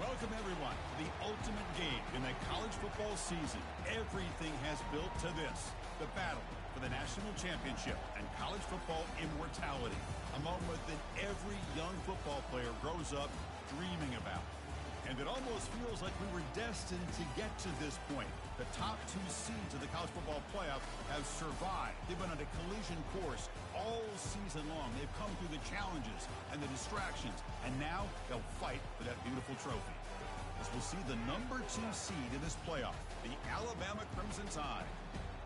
Welcome, everyone, to the ultimate game in the college football season. Everything has built to this, the battle for the national championship and college football immortality, a moment that every young football player grows up dreaming about. And it almost feels like we were destined to get to this point. The top two seeds of the college football playoff have survived. They've been on a collision course all season long. They've come through the challenges and the distractions, and now they'll fight for that beautiful trophy. As we'll see the number 2 seed in this playoff, the Alabama Crimson Tide,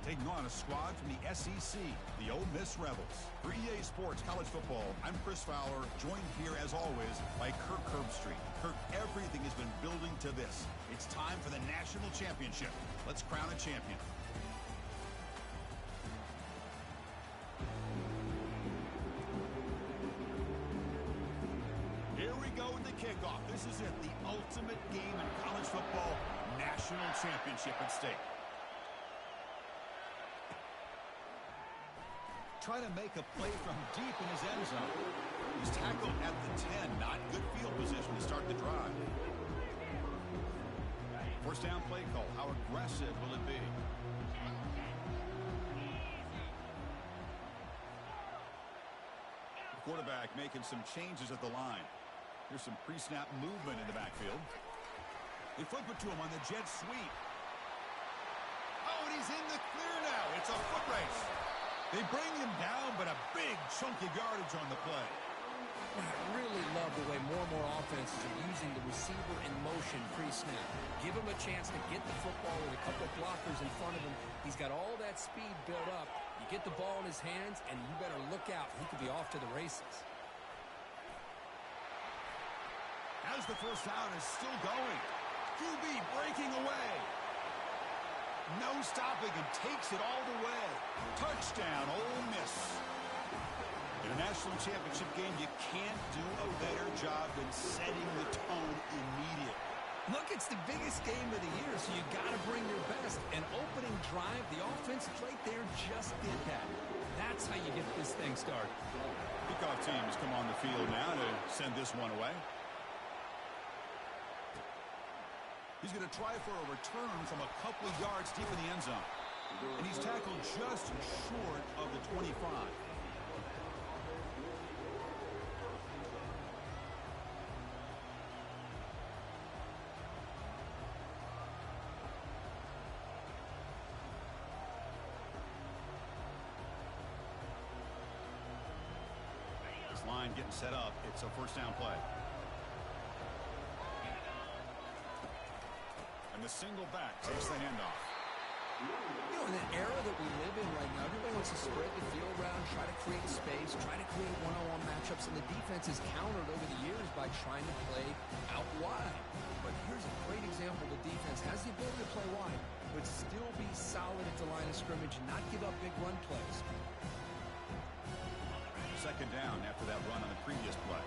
taking on a squad from the SEC, the Ole Miss Rebels. For EA Sports College Football, I'm Chris Fowler, joined here, as always, by Kirk Herbstreit. Kirk, everything has been building to this. It's time for the national championship. Let's crown a champion. Here we go with the kickoff. This is it, the ultimate game in college football, national championship at stake. Trying to make a play from deep in his end zone. He's tackled at the 10. Not good field position to start the drive. First down play call. How aggressive will it be? The quarterback making some changes at the line. Here's some pre-snap movement in the backfield. They flip it to him on the jet sweep. Oh, and he's in the clear now. It's a foot race. They bring him down, but a big chunky yardage on the play. I really love the way more and more offenses are using the receiver in motion pre-snap. Give him a chance to get the football with a couple of blockers in front of him. He's got all that speed built up. You get the ball in his hands, and you better look out. He could be off to the races. As the first down is still going. QB breaking away. No stopping and takes it all the way. Touchdown, Ole Miss. In a national championship game, you can't do a better job than setting the tone immediately. Look, it's the biggest game of the year, so you got to bring your best. An opening drive, the offense right there just did that. That's how you get this thing started. Kickoff teams come on the field now to send this one away. He's going to try for a return from a couple of yards deep in the end zone. And he's tackled just short of the 25. This line getting set up. It's a first down play. And the single back takes the handoff. You know, in the era that we live in right now, everybody wants to spread the field around, try to create space, try to create one-on-one matchups, and the defense is countered over the years by trying to play out wide. But here's a great example. The defense has the ability to play wide, but still be solid at the line of scrimmage and not give up big run plays. Second down after that run on the previous play.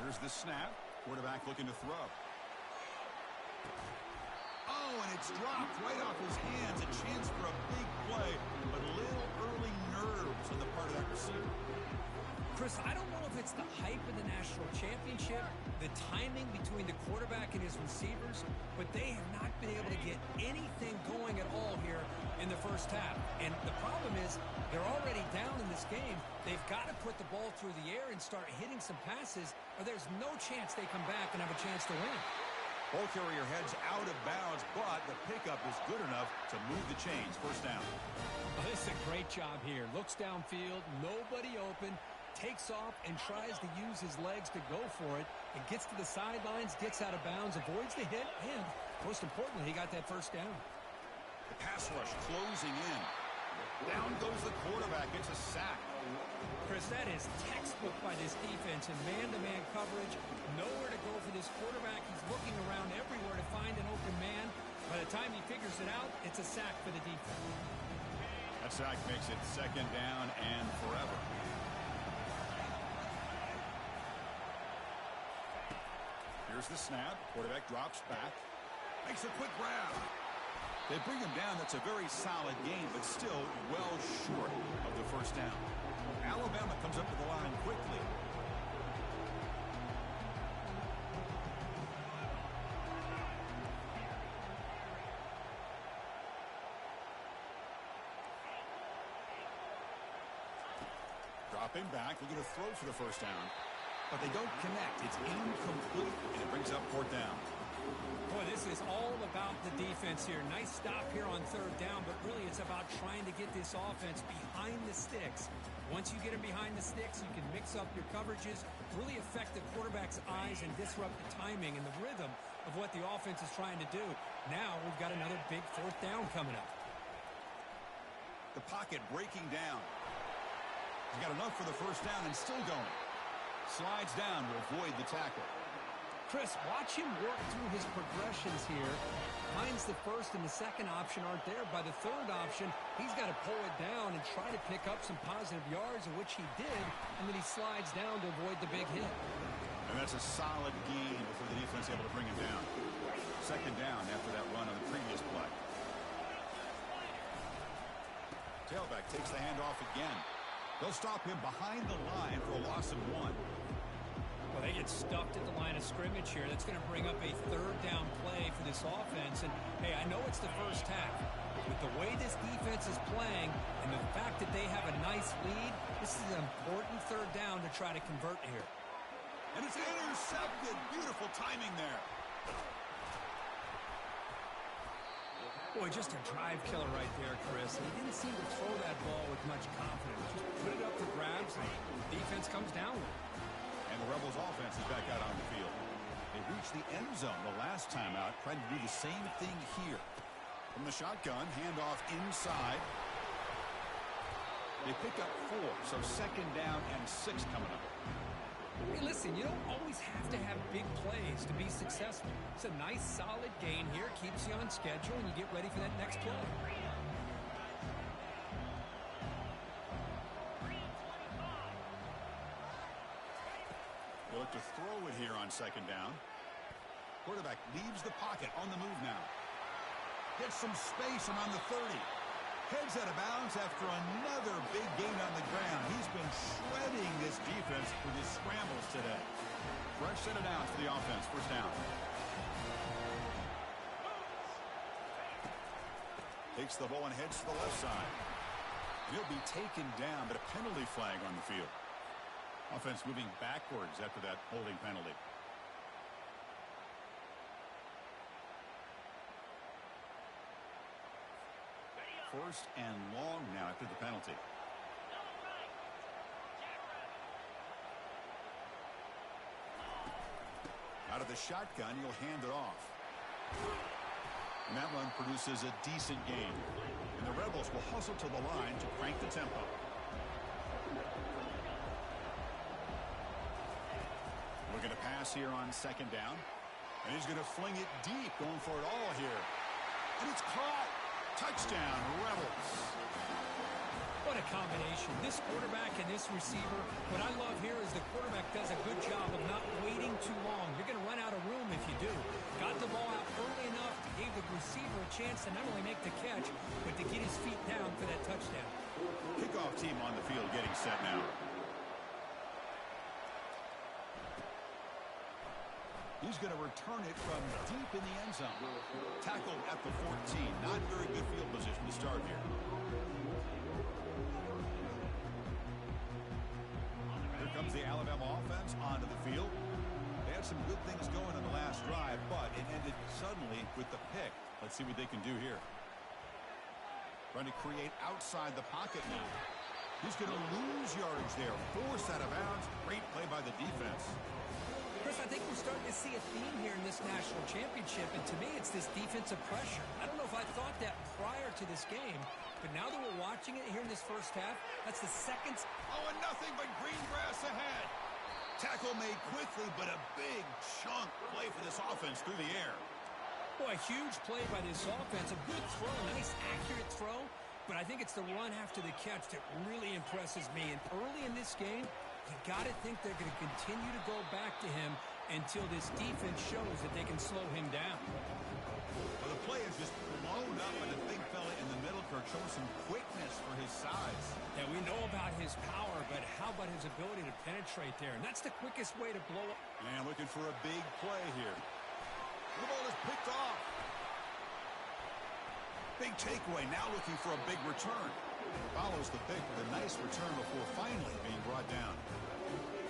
Here's the snap. Quarterback looking to throw. Oh, and it's dropped right off his hands. A chance for a big play, but little early nerves on the part of that receiver. Chris, I don't know if it's the hype of the national championship, the timing between the quarterback and his receivers, but they have not been able to get anything going at all here in the first half. And the problem is they're already down in this game. They've got to put the ball through the air and start hitting some passes, or there's no chance they come back and have a chance to win. Ball carrier heads out of bounds, but the pickup is good enough to move the chains. First down. Oh, this is a great job here. Looks downfield, nobody open. Takes off and tries to use his legs to go for it. It gets to the sidelines, gets out of bounds, avoids the hit, and most importantly, he got that first down. The pass rush closing in. Down goes the quarterback. It's a sack. Chris, that is textbook by this defense in man-to-man coverage. Nowhere to go for this quarterback. He's looking around everywhere to find an open man. By the time he figures it out, it's a sack for the defense. That sack makes it second down and forever. Here's the snap. Quarterback drops back. Makes a quick grab. They bring him down. That's a very solid game, but still well short of the first down. Alabama comes up to the line quickly. Dropping back, they're going to throw for the first down. But they don't connect. It's incomplete, and it brings up fourth down. Boy, this is all about the defense here. Nice stop here on third down, but really it's about trying to get this offense behind the sticks. Once you get them behind the sticks, you can mix up your coverages, really affect the quarterback's eyes, and disrupt the timing and the rhythm of what the offense is trying to do. Now we've got another big fourth down coming up. The pocket breaking down. He's got enough for the first down and still going. Slides down to avoid the tackle. Chris, watch him work through his progressions here. Finds the first and the second option aren't there. By the third option, he's got to pull it down and try to pick up some positive yards, in which he did, and then he slides down to avoid the big hit. And that's a solid gain before the defense able to bring him down. Second down after that run on the previous play. Tailback takes the handoff again. They'll stop him behind the line for a loss of 1. Well, they get stuffed at the line of scrimmage here. That's going to bring up a third down play for this offense. And, hey, I know it's the first half, but the way this defense is playing and the fact that they have a nice lead, this is an important third down to try to convert here. And it's intercepted. Beautiful timing there. Boy, just a drive killer right there, Chris. He didn't seem to throw that ball with much confidence. Just put it up for grabs, and the defense comes down with it. And the Rebels offense is back out on the field. They reached the end zone the last time out, trying to do the same thing here. From the shotgun, handoff inside. They pick up 4, so second down and 6 coming up. Hey, listen, you don't always have to have big plays to be successful. It's a nice, solid gain here. Keeps you on schedule, and you get ready for that next play. They look to throw it here on second down. Quarterback leaves the pocket on the move now. Gets some space around the 30. Heads out of bounds after another big gain on the ground. He's been shredding this defense with his scrambles today. Fresh set of downs for the offense. First down. Takes the ball and heads to the left side. He'll be taken down, but a penalty flag on the field. Offense moving backwards after that holding penalty. First and long now after the penalty. Out of the shotgun, he'll hand it off. And that run produces a decent gain. And the Rebels will hustle to the line to crank the tempo. Looking to pass here on second down. And he's going to fling it deep, going for it all here. And it's caught. Touchdown, Rebels. What a combination. This quarterback and this receiver. What I love here is the quarterback does a good job of not waiting too long. You're going to run out of room if you do. Got the ball out early enough to give the receiver a chance to not only make the catch, but to get his feet down for that touchdown. Kickoff team on the field getting set now. He's going to return it from deep in the end zone. Tackled at the 14. Not very good field position to start here. Here comes the Alabama offense onto the field. They had some good things going on the last drive, but it ended suddenly with the pick. Let's see what they can do here. Trying to create outside the pocket now. He's going to lose yardage there. Forced out of bounds. Great play by the defense. Chris, I think we're starting to see a theme here in this national championship, and to me, it's this defensive pressure. I don't know if I thought that prior to this game, but now that we're watching it here in this first half, that's the second. Oh, and nothing but green grass ahead. Tackle made quickly, but a big chunk play for this offense through the air. Boy, a huge play by this offense. A good throw, nice accurate throw, but I think it's the run after the catch that really impresses me. And early in this game, you got to think they're going to continue to go back to him until this defense shows that they can slow him down. Well, the play is just blown up his power, but how about his ability to penetrate there? And that's the quickest way to blow up. And looking for a big play here. The ball is picked off. Big takeaway, now looking for a big return. Follows the pick with a nice return before finally being brought down.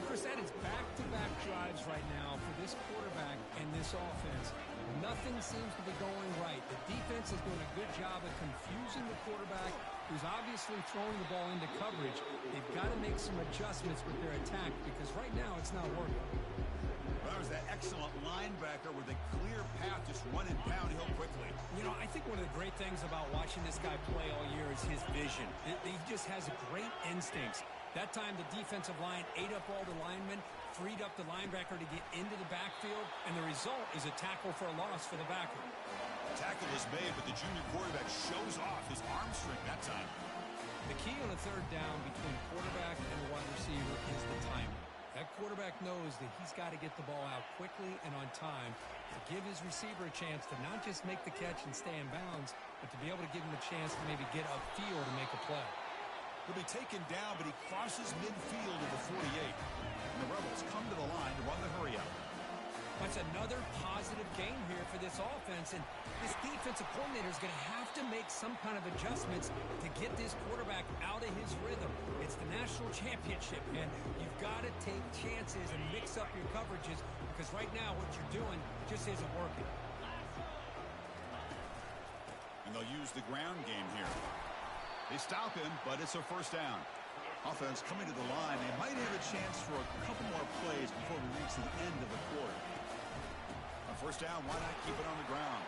Chris, that is back-to-back drives right now for this quarterback and this offense. Nothing seems to be going right. The defense is doing a good job of confusing the quarterback, who's obviously throwing the ball into coverage. They've got to make some adjustments with their attack because right now it's not working. Well, there's that excellent linebacker with a clear path just running downhill quickly. You know, I think one of the great things about watching this guy play all year is his vision. He just has great instincts. That time the defensive line ate up all the linemen, freed up the linebacker to get into the backfield, and the result is a tackle for a loss for the backer. Tackle is made, but the junior quarterback shows off his arm strength that time. The key on a third down between quarterback and the wide receiver is the timing. That quarterback knows that he's got to get the ball out quickly and on time to give his receiver a chance to not just make the catch and stay in bounds, but to be able to give him a chance to maybe get upfield and make a play. He'll be taken down, but he crosses midfield at the 48. And the Rebels come to the line to run the hurry-up. That's another positive game here for this offense, and this defensive coordinator is going to have to make some kind of adjustments to get this quarterback out of his rhythm. It's the national championship, and you've got to take chances and mix up your coverages because right now what you're doing just isn't working. And they'll use the ground game here. They stop him, but it's a first down. Offense coming to the line. They might have a chance for a couple more plays before we reach the end of the quarter. On first down, why not keep it on the ground?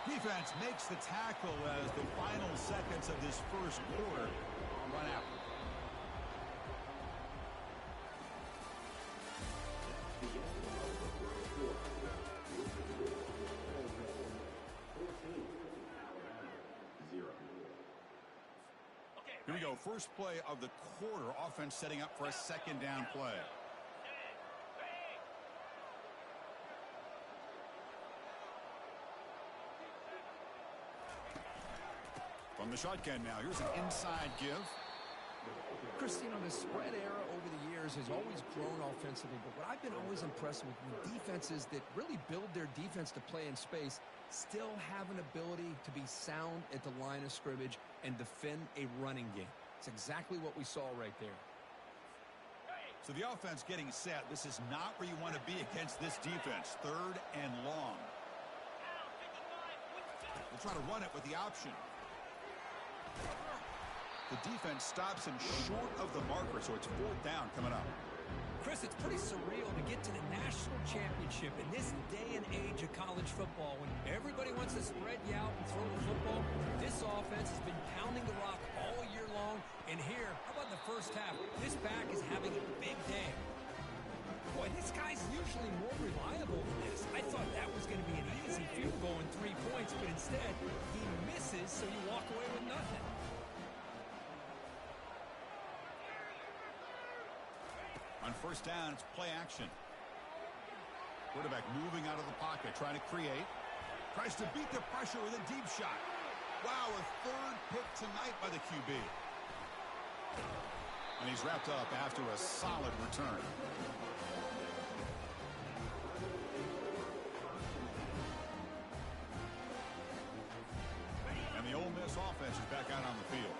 Defense makes the tackle as the final seconds of this first quarter run out. Here we go. First play of the quarter. Offense setting up for a second down play. From the shotgun now. Here's an inside give. Chris, you know, the spread era over the years has always grown offensively, but what I've been always impressed with defenses that really build their defense to play in space still have an ability to be sound at the line of scrimmage and defend a running game. It's exactly what we saw right there. So the offense getting set. This is not where you want to be against this defense. Third and long. They'll try to run it with the option. The defense stops him short of the marker, so it's fourth down coming up. Chris, it's pretty surreal to get to the national championship in this day and age of college football when everybody wants to spread you out and throw the football. This offense has been pounding the rock all year long, and here, how about the first half? This back is having a big day. Boy, this guy's usually more reliable than this. I thought that was going to be an easy field goal in 3 points, but instead, he misses, so you walk away with nothing. On first down, it's play action. Quarterback moving out of the pocket, trying to create. Tries to beat the pressure with a deep shot. Wow, a third pick tonight by the QB. And he's wrapped up after a solid return. And the Ole Miss offense is back out on the field.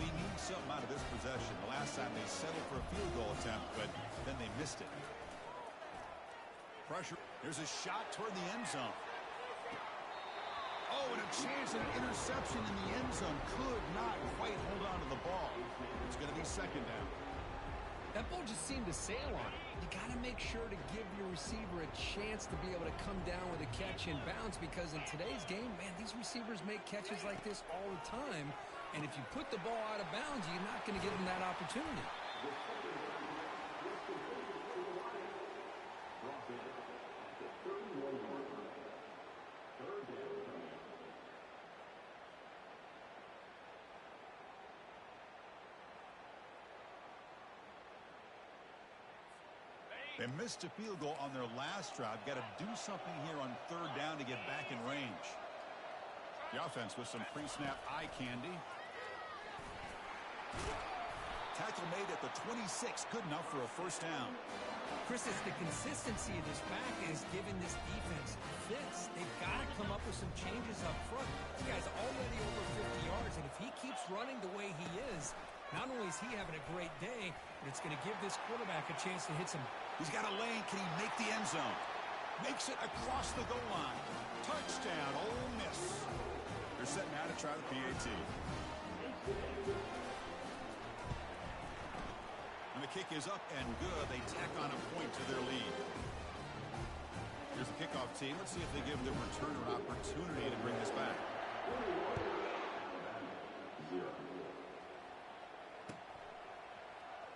They need something out of this possession. The last time they settled for a field goal attempt, but then they missed it. Pressure. There's a shot toward the end zone. Oh, and a chance at an interception in the end zone. Could not quite hold on to the ball. It's going to be second down. That ball just seemed to sail on it. You got to make sure to give your receiver a chance to be able to come down with a catch in bounds because in today's game, man, these receivers make catches like this all the time. And if you put the ball out of bounds, you're not going to give them that opportunity. They missed a field goal on their last drive. Got to do something here on third down to get back in range. The offense with some pre-snap eye candy. Tackle made at the 26, good enough for a first down. Chris, it's the consistency of this back is giving this defense fits. They've got to come up with some changes up front. This guy's already over 50 yards, and if he keeps running the way he is, not only is he having a great day, but it's going to give this quarterback a chance to hit some. He's got a lane. Can he make the end zone? Makes it across the goal line. Touchdown, Ole Miss. They're setting out to try the PAT. And the kick is up and good. They tack on a point to their lead. Here's the kickoff team. Let's see if they give the returner an opportunity to bring this back.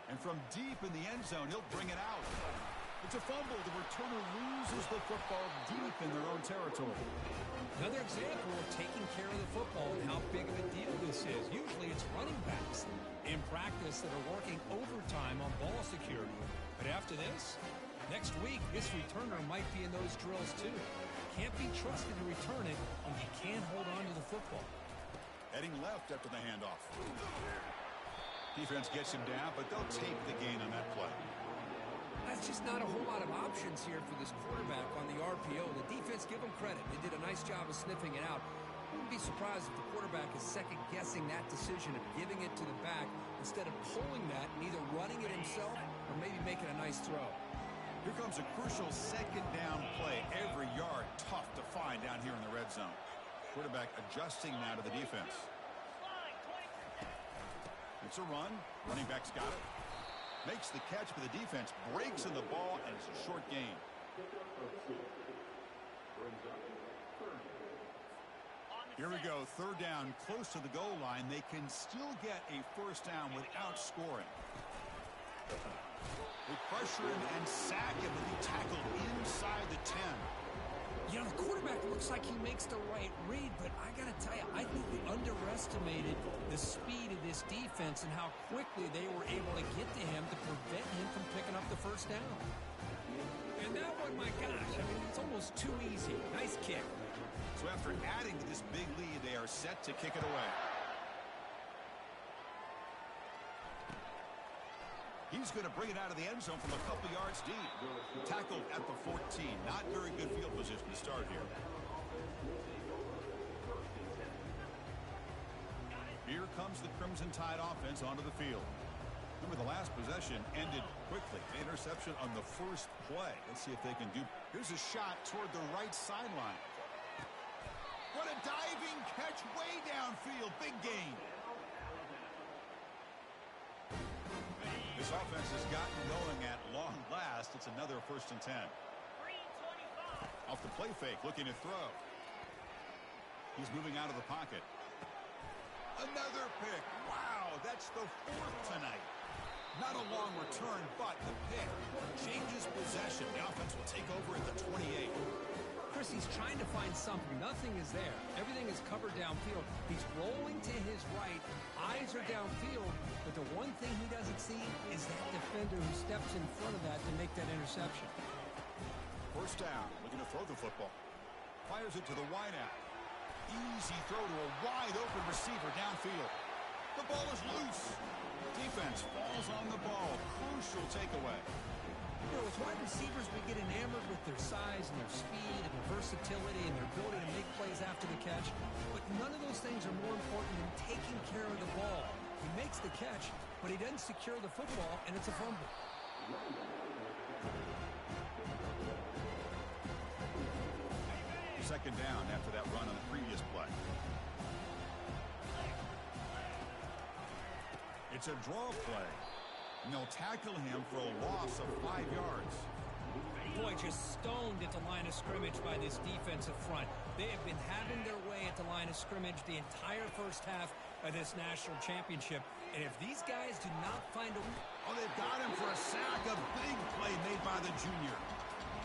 And from deep in the end zone, he'll bring it out. It's a fumble. The returner loses the football deep in their own territory. Another example of taking care of the football and how big of a deal this is. Usually it's running backs in practice that are working overtime on ball security. But after this, next week, this returner might be in those drills too. Can't be trusted to return it when you can't hold on to the football. Heading left after the handoff. Defense gets him down, but they'll tape the gain on that play. That's just not a whole lot of options here for this quarterback on the RPO. The defense, give them credit. They did a nice job of sniffing it out. Wouldn't be surprised if the quarterback is second-guessing that decision of giving it to the back instead of pulling that and either running it himself or maybe making a nice throw. Here comes a crucial second down play. Every yard tough to find down here in the red zone. Quarterback adjusting now to the defense. It's a run. Running back's got it. Makes the catch, but the defense breaks in the ball, and it's a short gain. Here we go. Third down, close to the goal line. They can still get a first down without scoring. They pressure him and sack him, and he tackled inside the 10. You know, the quarterback looks like he makes the right read, but I got to tell you, I think we underestimated the speed of this defense and how quickly they were able to get to him to prevent him from picking up the first down. And that one, my gosh, I mean, it's almost too easy. Nice kick. So after adding to this big lead, they are set to kick it away. He's going to bring it out of the end zone from a couple yards deep. Tackled at the 14. Not very good field position to start here. Here comes the Crimson Tide offense onto the field. Remember, the last possession ended quickly. Interception on the first play. Let's see if they can do. Here's a shot toward the right sideline. What a diving catch way downfield. Big gain. This offense has gotten going at long last. It's another 1st and 10. Off the play fake, looking to throw. He's moving out of the pocket. Another pick. Wow, that's the 4th tonight. Not a long return, but the pick changes possession. The offense will take over at the 28. Chris, he's trying to find something. Nothing is there. Everything is covered downfield. He's rolling to his right. Eyes are downfield. But the one thing he doesn't see is that defender who steps in front of that to make that interception. First down. Looking to throw the football. Fires it to the wideout. Easy throw to a wide-open receiver downfield. The ball is loose. Defense falls on the ball. Crucial takeaway. You know, with wide receivers, we get enamored with their size and their speed and their versatility and their ability to make plays after the catch. But none of those things are more important than taking care of the ball. He makes the catch, but he doesn't secure the football, and it's a fumble. Second down after that run on the previous play. It's a draw play. And they'll tackle him for a loss of 5 yards. Boy, just stoned at the line of scrimmage by this defensive front. They have been having their way at the line of scrimmage the entire first half of this national championship. And if these guys do not find a... Oh, they've got him for a sack. A big play made by the junior.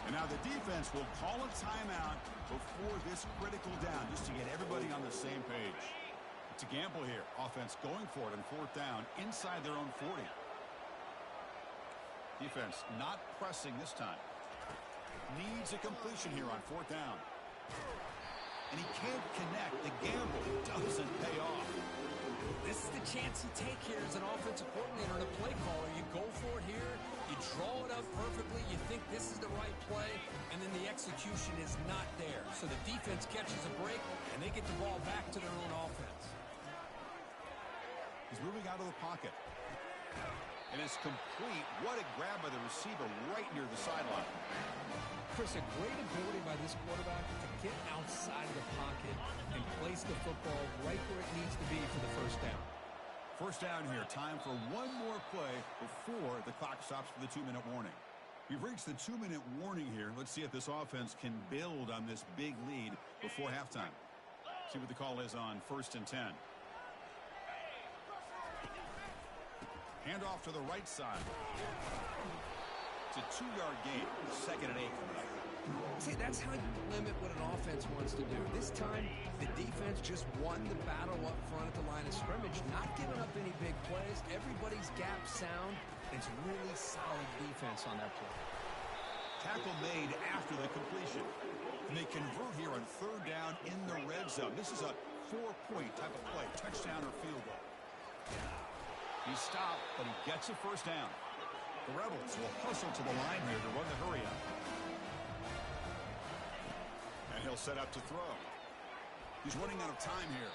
And now the defense will call a timeout before this critical down, just to get everybody on the same page. It's a gamble here. Offense going for it on 4th down inside their own 40. Defense not pressing this time. Needs a completion here on 4th down. And he can't connect. The gamble doesn't pay off. This is the chance you take here as an offensive coordinator and a play caller. You go for it here. You draw it up perfectly. You think this is the right play, and then the execution is not there. So the defense catches a break, and they get the ball back to their own offense. He's moving out of the pocket. And it's complete. What a grab by the receiver right near the sideline. Chris, a great ability by this quarterback to get outside of the pocket and place the football right where it needs to be for the first down. First down here. Time for one more play before the clock stops for the 2-minute warning. We've reached the 2-minute warning here. Let's see if this offense can build on this big lead before halftime. See what the call is on 1st and 10. Hand off to the right side. It's a 2-yard gain. 2nd and 8. See, that's how you limit what an offense wants to do. This time, the defense just won the battle up front at the line of scrimmage, not giving up any big plays. Everybody's gap sound. It's really solid defense on that play. Tackle made after the completion. And they convert here on 3rd down in the red zone. This is a 4-point type of play, touchdown or field goal. He stopped, but he gets a first down. The Rebels will hustle to the line here to run the hurry up. And he'll set up to throw. He's running out of time here.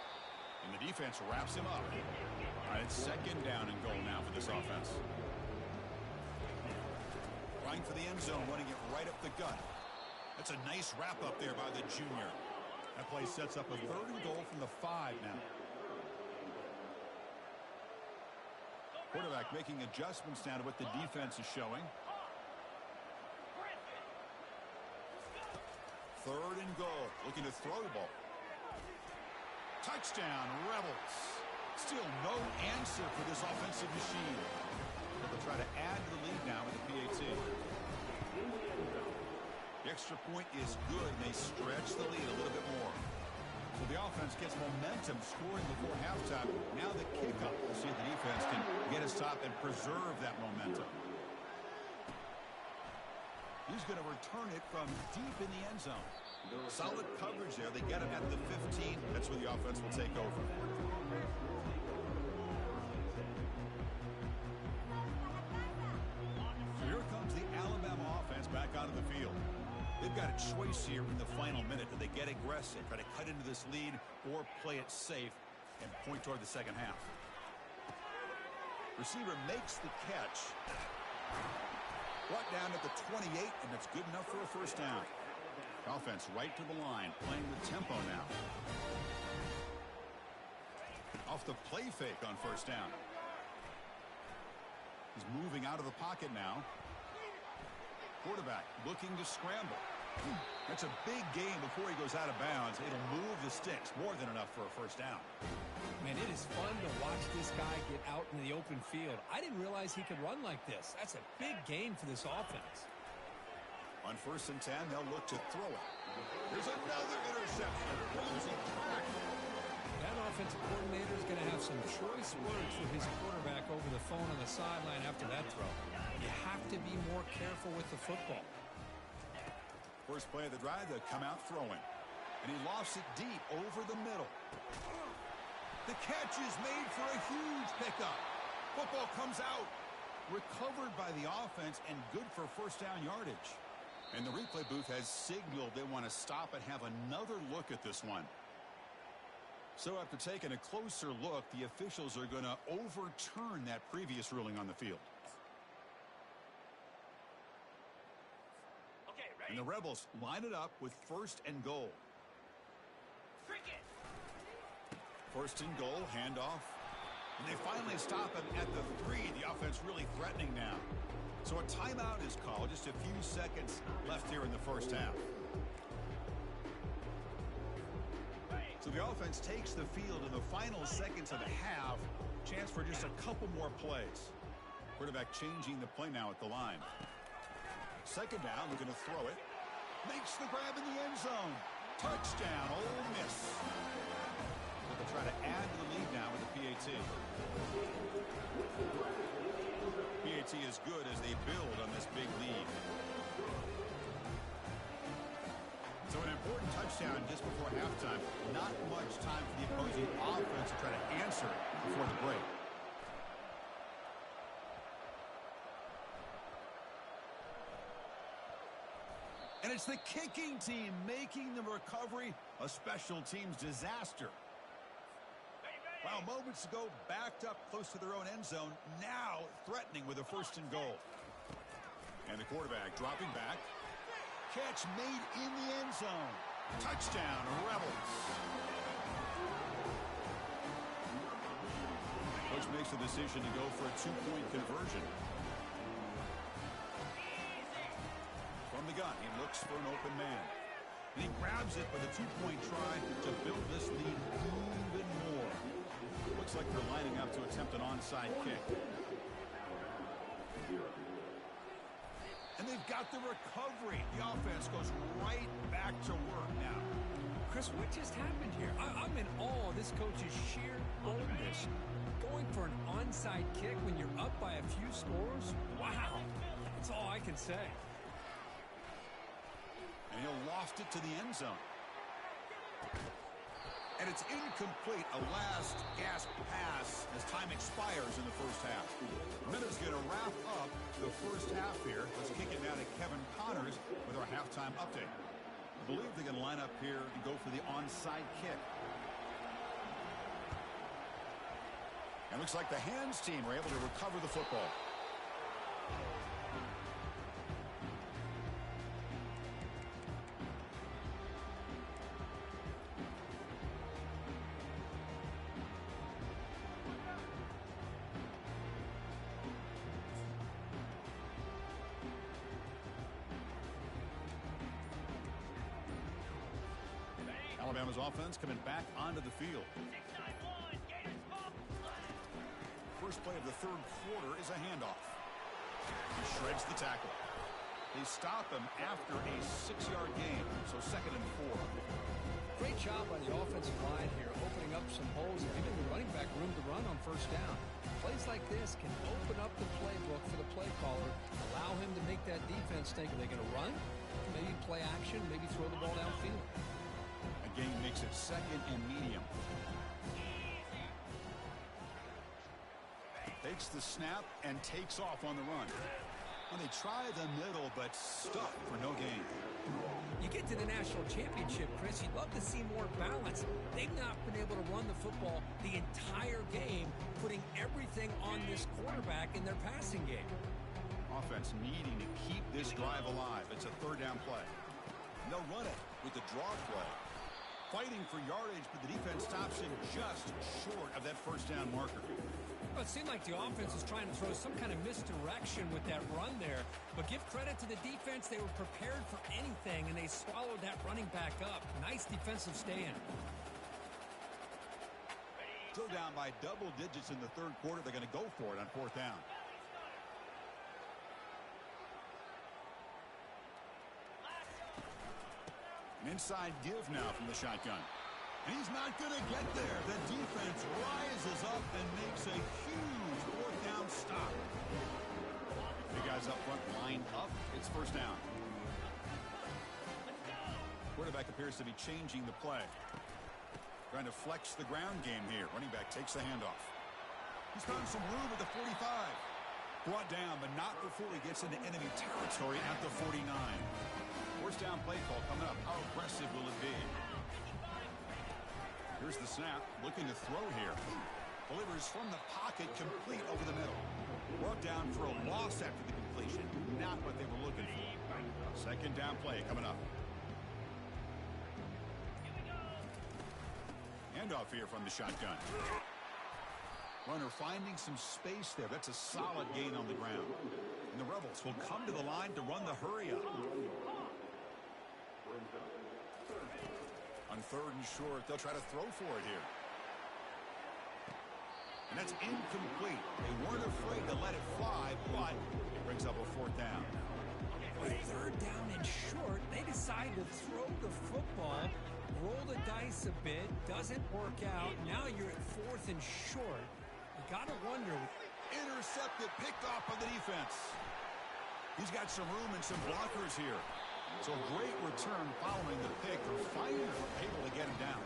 And the defense wraps him up. All right, it's 2nd down and goal now for this offense. Running for the end zone, running it right up the gut. That's a nice wrap up there by the junior. That play sets up a 3rd and goal from the 5 now. Quarterback making adjustments down to what the defense is showing. 3rd and goal. Looking to throw the ball. Touchdown, Rebels. Still no answer for this offensive machine. But they'll try to add to the lead now with the PAT. The extra point is good, and they stretch the lead a little bit more. So the offense gets momentum scoring before halftime. Now the kickoff. We'll see if the defense can get a stop and preserve that momentum. He's going to return it from deep in the end zone. Solid coverage there. They get him at the 15. That's where the offense will take over. So here comes the Alabama offense back onto the field. They've got a choice here in the final minute. Do they get aggressive, try to cut into this lead, or play it safe and point toward the second half? Receiver makes the catch. Brought down at the 28, and that's good enough for a first down. Offense right to the line, playing with tempo now. Off the play fake on first down. He's moving out of the pocket now. Quarterback looking to scramble. That's a big gain before he goes out of bounds. It'll move the sticks, more than enough for a first down. Man, it is fun to watch this guy get out in the open field. I didn't realize he could run like this. That's a big gain for this offense. On 1st and 10, they'll look to throw it. There's another interception. Losing track. That offensive coordinator is going to have some choice words for his quarterback over the phone on the sideline after that throw. You have to be more careful with the football. First play of the drive, they'll come out throwing. And he lofts it deep over the middle. The catch is made for a huge pickup. Football comes out. Recovered by the offense and good for first down yardage. And the replay booth has signaled they want to stop and have another look at this one. So after taking a closer look, the officials are going to overturn that previous ruling on the field. And the Rebels line it up with 1st and goal. 1st and goal, handoff. And they finally stop him at the 3. The offense really threatening now. So a timeout is called. Just a few seconds left here in the first half. So the offense takes the field in the final seconds of the half. Chance for just a couple more plays. Quarterback changing the play now at the line. 2nd down, looking to throw it. Makes the grab in the end zone. Touchdown, Ole Miss. But they'll try to add to the lead now with the PAT. PAT is good as they build on this big lead. So an important touchdown just before halftime. Not much time for the opposing offense to try to answer before the break. And it's the kicking team making the recovery a special teams disaster. Well, moments ago, backed up close to their own end zone, now threatening with a 1st and goal. And the quarterback dropping back. Catch made in the end zone. Touchdown, Rebels. Coach makes the decision to go for a 2-point conversion. From the gun, he looks for an open man. And he grabs it with a 2-point try to build this lead even more. Looks like they're lining up to attempt an onside kick. And they've got the recovery. The offense goes right back to work now. Chris, what just happened here? I'm in awe of this coach's sheer boldness. Going for an onside kick when you're up by a few scores? Wow. That's all I can say. And he'll loft it to the end zone. And it's incomplete. A last gasp pass as time expires in the first half. Minutes going to wrap up the first half here. Let's kick it now to Kevin Connors with our halftime update. I believe they're going to line up here and go for the onside kick. And looks like the hands team were able to recover the football. Alabama's offense coming back onto the field. First play of the third quarter is a handoff. He shreds the tackle. They stop him after a 6-yard gain, so 2nd and 4. Great job by the offensive line here, opening up some holes and giving the running back room to run on 1st down. Plays like this can open up the playbook for the play caller, allow him to make that defense think, are they going to run? Maybe play action, maybe throw the ball downfield. Gain makes it 2nd and medium. Takes the snap and takes off on the run. Well, they try the middle, but stuck for no gain. You get to the national championship, Chris, you'd love to see more balance. They've not been able to run the football the entire game, putting everything on this quarterback in their passing game. Offense needing to keep this drive alive. It's a 3rd down play. And they'll run it with the draw play. Fighting for yardage, but the defense stops him just short of that 1st down marker. Well, it seemed like the offense was trying to throw some kind of misdirection with that run there. But give credit to the defense. They were prepared for anything, and they swallowed that running back up. Nice defensive stand. Still down by double digits in the third quarter. They're going to go for it on 4th down. An inside give now from the shotgun. And he's not going to get there. The defense rises up and makes a huge 4th down stop. The guys up front lined up. It's 1st down. Quarterback appears to be changing the play. Trying to flex the ground game here. Running back takes the handoff. He's found some room at the 45. Brought down, but not before he gets into enemy territory at the 49. 1st down play call coming up. How aggressive will it be? Here's the snap. Looking to throw here. Delivers from the pocket, complete over the middle. Brought down for a loss after the completion. Not what they were looking for. 2nd down play coming up. Handoff here from the shotgun. Runner finding some space there. That's a solid gain on the ground. And the Rebels will come to the line to run the hurry up. On 3rd and short, they'll try to throw for it here. And that's incomplete. They weren't afraid to let it fly, but it brings up a 4th down. On 3rd down and short, they decide to throw the football, roll the dice a bit, doesn't work out. Now you're at 4th and short. You got to wonder. Intercepted, picked off by the defense. He's got some room and some blockers here. So a great return following the pick. They're finally able to get him down.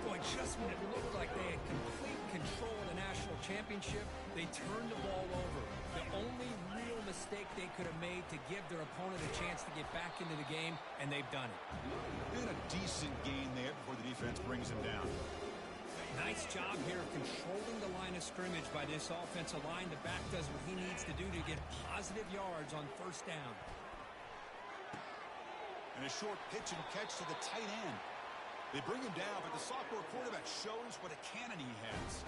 Boy, just when it looked like they had complete control of the national championship, they turned the ball over. The only real mistake they could have made to give their opponent a chance to get back into the game, and they've done it. And a decent gain there before the defense brings him down. Nice job here of controlling the line of scrimmage by this offensive line. The back does what he needs to do to get positive yards on first down. And a short pitch and catch to the tight end. They bring him down, but the sophomore quarterback shows what a cannon he has.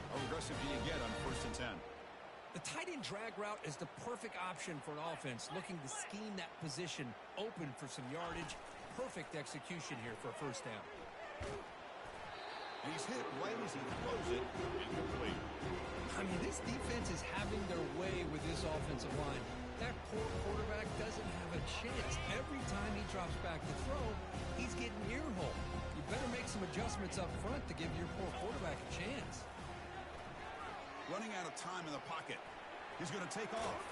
How aggressive do you get on 1st and 10? The tight end drag route is the perfect option for an offense looking to scheme that position open for some yardage. Perfect execution here for a first down. And he's hit right as he throws it. Incomplete. I mean, this defense is having their way with this offensive line. That poor quarterback doesn't have a chance. Every time he drops back to throw, he's getting ear-hole. You better make some adjustments up front to give your poor quarterback a chance. Running out of time in the pocket. He's going to take off.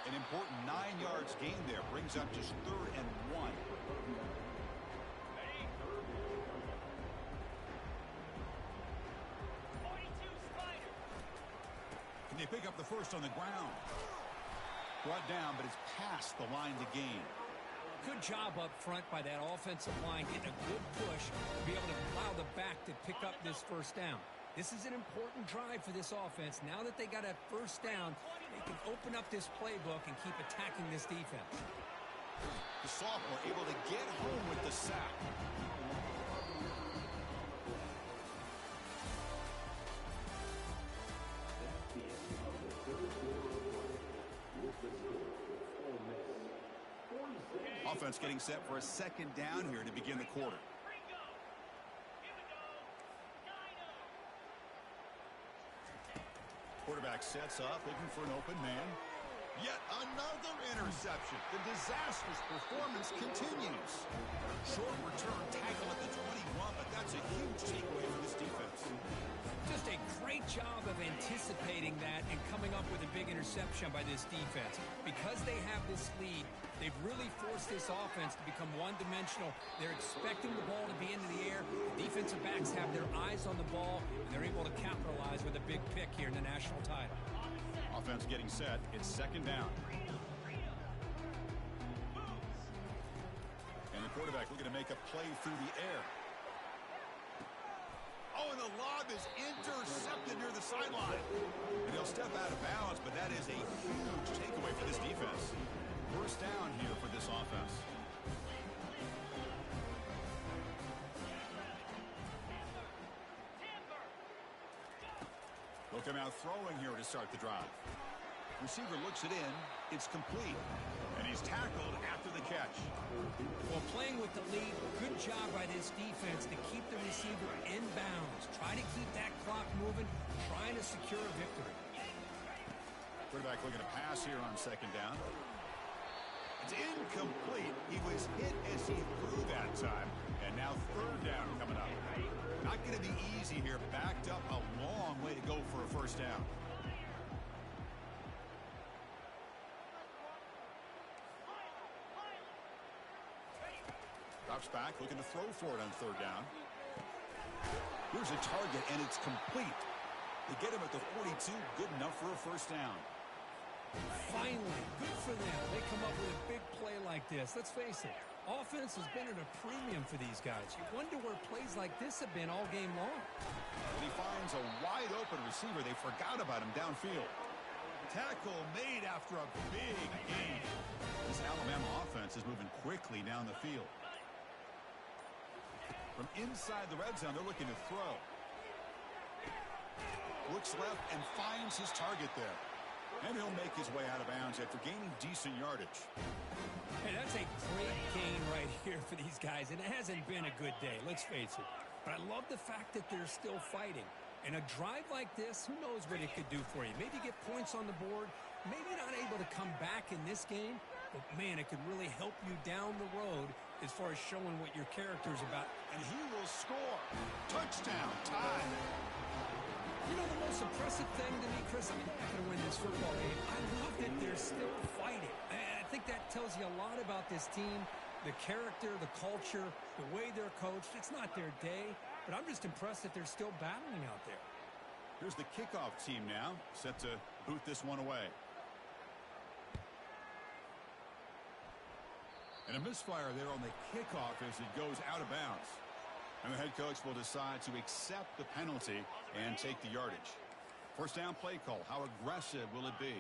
An important 9 yards gain there. Brings up just 3rd and 1. Can they pick up the first on the ground? Brought down, but it's past the line to gain. Good job up front by that offensive line, getting a good push to be able to allow the back to pick up this first down. This is an important drive for this offense. Now that they got a first down, they can open up this playbook and keep attacking this defense. The sophomore able to get home with the sack. Offense getting set for a 2nd down here to begin the quarter. Quarterback sets up, looking for an open man. Yet another interception. The disastrous performance continues. Short return tackle at the 21, but that's a huge takeaway for this defense. Just a great job of anticipating that and coming up with a big interception by this defense. Because they have this lead, they've really forced this offense to become one-dimensional. They're expecting the ball to be into the air. The defensive backs have their eyes on the ball, and they're able to capitalize with a big pick here in the national title. Offense getting set. It's 2nd down. And the quarterback looking to make a play through the air. Oh, and the lob is intercepted near the sideline. And he'll step out of bounds, but that is a huge takeaway for this defense. First down here for this offense. They'll come out throwing here to start the drive. Receiver looks it in. It's complete. And he's tackled after the catch. Well, playing with the lead, good job by this defense to keep the receiver in bounds. Try to keep that clock moving, trying to secure a victory. Quarterback looking to pass here on 2nd down. It's incomplete. He was hit as he threw that time. And now 3rd down coming up. Not going to be easy here. Backed up a long way to go for a first down. Drops back, looking to throw for it on 3rd down. Here's a target, and it's complete. They get him at the 42. Good enough for a first down. Finally, good for them. They come up with a big play like this. Let's face it, offense has been at a premium for these guys. You wonder where plays like this have been all game long. And he finds a wide-open receiver. They forgot about him downfield. Tackle made after a big gain. This Alabama offense is moving quickly down the field. From inside the red zone, they're looking to throw. Looks left and finds his target there. And he'll make his way out of bounds after gaining decent yardage. Hey, that's a great gain right here for these guys. And it hasn't been a good day, let's face it. But I love the fact that they're still fighting. And a drive like this, who knows what it could do for you. Maybe get points on the board. Maybe not able to come back in this game. But, man, it could really help you down the road as far as showing what your character's about. And he will score. Touchdown, tie. You know, the most impressive thing to me, Chris, I'm not going to win this football game. I love that they're still fighting. I think think that tells you a lot about this team, the character, the culture, the way they're coached. It's not their day, but I'm just impressed that they're still battling out there. Here's the kickoff team now, set to boot this one away. And a misfire there on the kickoff as it goes out of bounds. And the head coach will decide to accept the penalty and take the yardage. First down play call. How aggressive will it be?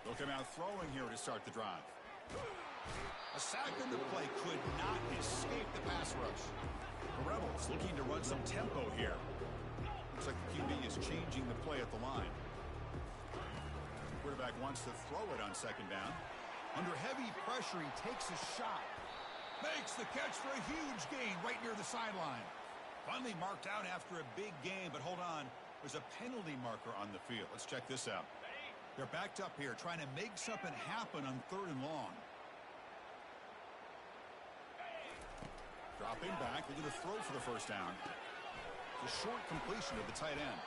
They'll come out throwing here to start the drive. A sack in the play could not escape the pass rush. The Rebels looking to run some tempo here. Looks like the QB is changing the play at the line. Quarterback wants to throw it on second down. Under heavy pressure, he takes a shot. Makes the catch for a huge gain right near the sideline. Finally marked out after a big game, but hold on. There's a penalty marker on the field. Let's check this out. They're backed up here trying to make something happen on 3rd and long. Dropping back, looking to throw for the first down. It's a short completion of the tight end.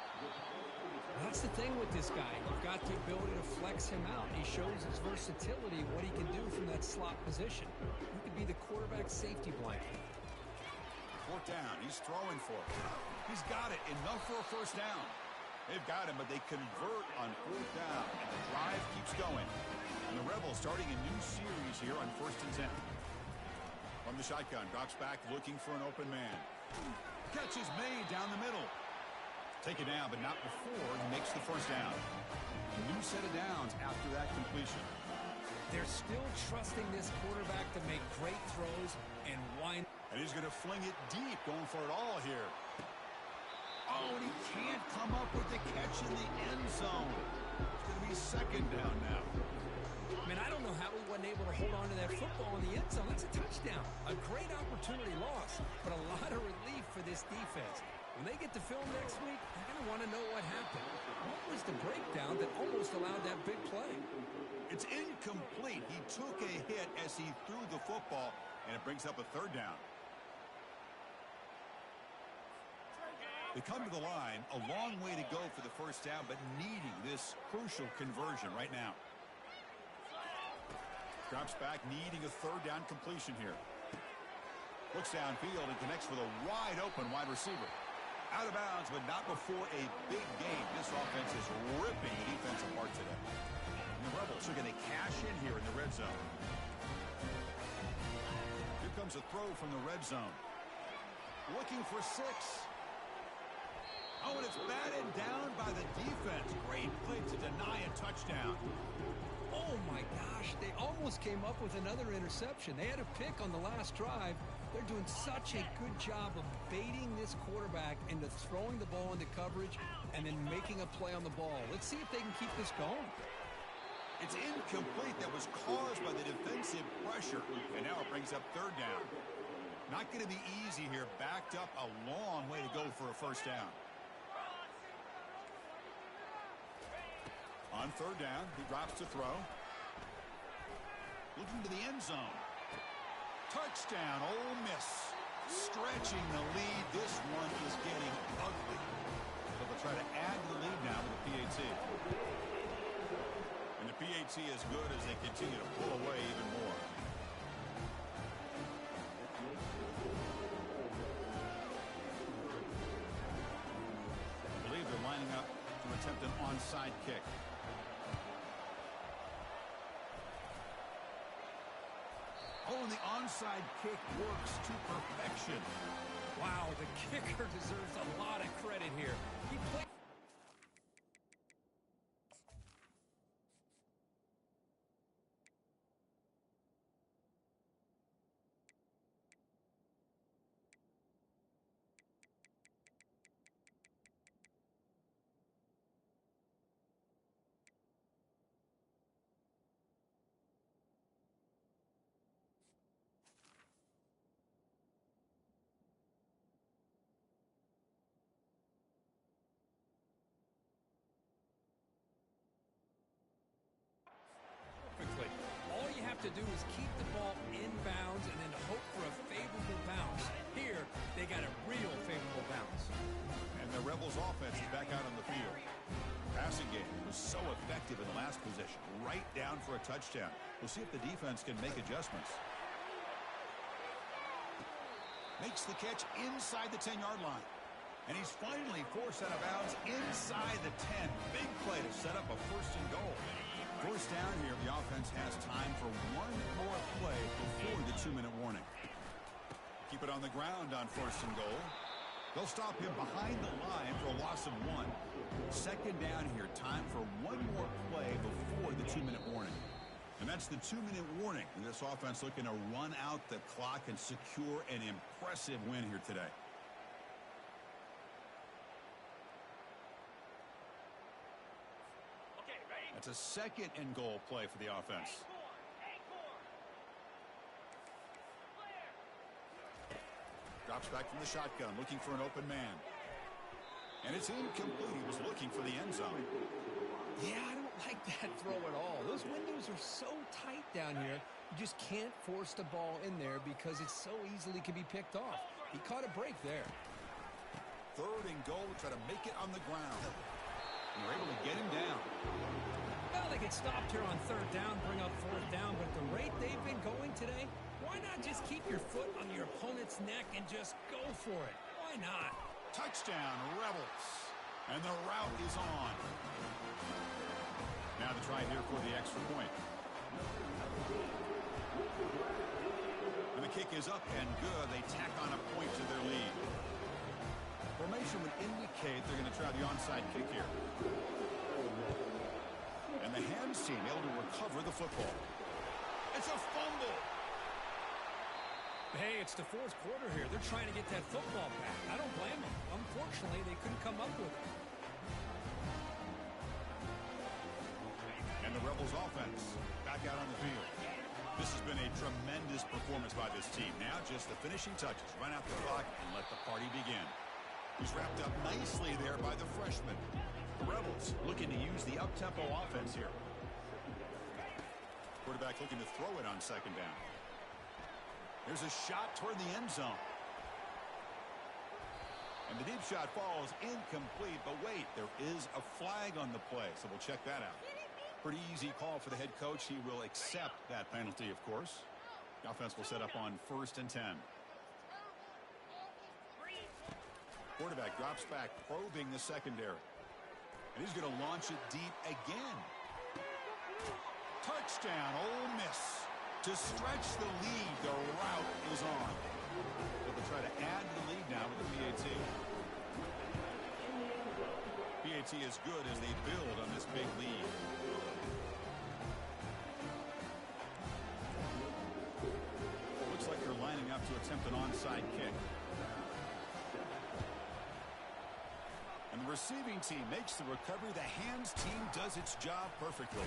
That's the thing with this guy. You've got the ability to flex him out. He shows his versatility, what he can do from that slot position. He could be the quarterback safety blanket. 4th down. He's throwing for it. He's got it. Enough for a first down. They've got him, but they convert on 4th down, and the drive keeps going. And the Rebels starting a new series here on 1st and 10. From the shotgun, drops back looking for an open man. Catch is made down the middle. Taken down, but not before he makes the first down. A new set of downs after that completion. They're still trusting this quarterback to make great throws and wind. And he's going to fling it deep, going for it all here. Oh, and he can't come up with the catch in the end zone. It's going to be second down now. Man, I don't know how he wasn't able to hold on to that football in the end zone. That's a touchdown. A great opportunity lost, but a lot of relief for this defense. When they get the film next week, they're going to want to know what happened. What was the breakdown that almost allowed that big play? It's incomplete. He took a hit as he threw the football, and it brings up a 3rd down. They come to the line, a long way to go for the first down, but needing this crucial conversion right now. Drops back, needing a 3rd down completion here. Looks downfield and connects with a wide-open wide receiver. Out of bounds, but not before a big game. This offense is ripping the defense apart today. And the Rebels are going to cash in here in the red zone. Here comes a throw from the red zone. Looking for 6. Oh, and it's batted down by the defense. Great play to deny a touchdown. Oh, my gosh. They almost came up with another interception. They had a pick on the last drive. They're doing such a good job of baiting this quarterback into throwing the ball into coverage and then making a play on the ball. Let's see if they can keep this going. It's incomplete. That was caused by the defensive pressure. And now it brings up 3rd down. Not going to be easy here. Backed up a long way to go for a first down. On 3rd down, he drops to throw. Looking to the end zone. Touchdown, Ole Miss. Stretching the lead. This one is getting ugly. So they'll try to add to the lead now with the PAT. And the PAT is good as they continue to pull away even more. I believe they're lining up to attempt an onside kick. Oh, and the onside kick works to perfection. Wow, the kicker deserves a lot of credit here. He played. Perfectly. All you have to do is keep the ball in bounds and then hope for a favorable bounce. Here, they got a real favorable bounce. And the Rebels offense is back out on the field. Passing game was so effective in the last possession. down for a touchdown. We'll see if the defense can make adjustments. Makes the catch inside the 10-yard line. And he's finally forced out of bounds inside the 10. Big play to set up a first and goal. First down here, the offense has time for one more play before the 2-minute warning. Keep it on the ground on first and goal. They'll stop him behind the line for a loss of 1. Second down here, time for one more play before the 2-minute warning. And that's the 2-minute warning. And this offense looking to run out the clock and secure an impressive win here today. That's a second and goal play for the offense. Drops back from the shotgun, looking for an open man. And it's incomplete. He was looking for the end zone. Yeah, I don't like that throw at all. Those windows are so tight down here. You just can't force the ball in there because it so easily can be picked off. He caught a break there. Third and goal, try to make it on the ground. And we're able to get him down. Well, they get stopped here on third down, bring up fourth down, but at the rate they've been going today, why not just keep your foot on your opponent's neck and just go for it? Why not? Touchdown, Rebels. And the route is on. Now the try here for the extra point. And the kick is up and good. They tack on a point to their lead. Formation would indicate they're going to try the onside kick here. And the hands team able to recover the football. It's a fumble. Hey, it's the fourth quarter here. They're trying to get that football back. I don't blame them. Unfortunately, they couldn't come up with it. And the Rebels offense back out on the field. This has been a tremendous performance by this team. Now just the finishing touches. Run out the clock and let the party begin. He's wrapped up nicely there by the freshman. The Rebels looking to use the up-tempo offense here. Quarterback looking to throw it on second down. There's a shot toward the end zone. And the deep shot falls incomplete, but wait, there is a flag on the play, so we'll check that out. Pretty easy call for the head coach. He will accept that penalty, of course. The offense will set up on 1st and 10. Quarterback drops back, probing the secondary. And he's going to launch it deep again. Touchdown, Ole Miss. To stretch the lead, the route is on. They'll try to add to the lead now with the PAT. PAT is good as they build on this big lead. Looks like they're lining up to attempt an onside kick. And the receiving team makes the recovery. The hands team does its job perfectly.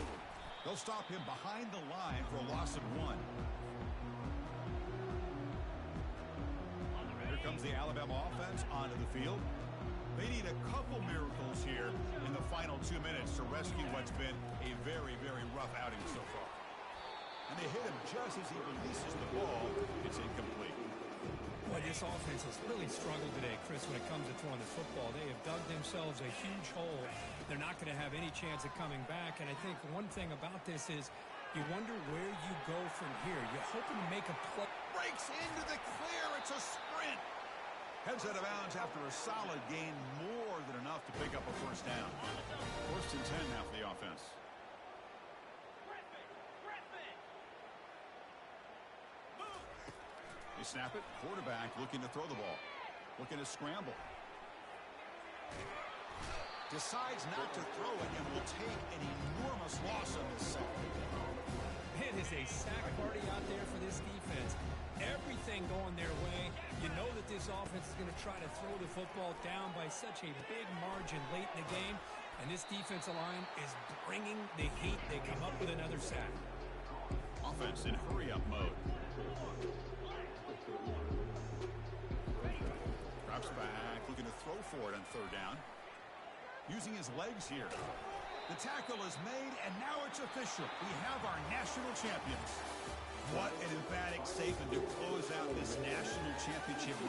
They'll stop him behind the line for a loss of 1. Here comes the Alabama offense onto the field. They need a couple miracles here in the final 2 minutes to rescue what's been a very, very rough outing so far. And they hit him just as he releases the ball. It's incomplete. Boy, this offense has really struggled today, Chris, when it comes to throwing the football. They have dug themselves a huge hole. They're not going to have any chance of coming back. And I think one thing about this is you wonder where you go from here. You're hoping to make a play. Breaks into the clear. It's a sprint. Heads out of bounds after a solid gain, more than enough to pick up a first down. 1st and 10 now for the offense. They snap it. Quarterback looking to throw the ball. Looking to scramble. Decides not to throw it and will take an enormous loss on this sack. It is a sack party out there for this defense. Everything going their way. You know that this offense is going to try to throw the football down by such a big margin late in the game. And this defensive line is bringing the heat. They come up with another sack. Offense in hurry-up mode. Drops back, looking to throw for it on third down. Using his legs here. The tackle is made, and now it's official. We have our national champions. What an emphatic statement to close out this national championship.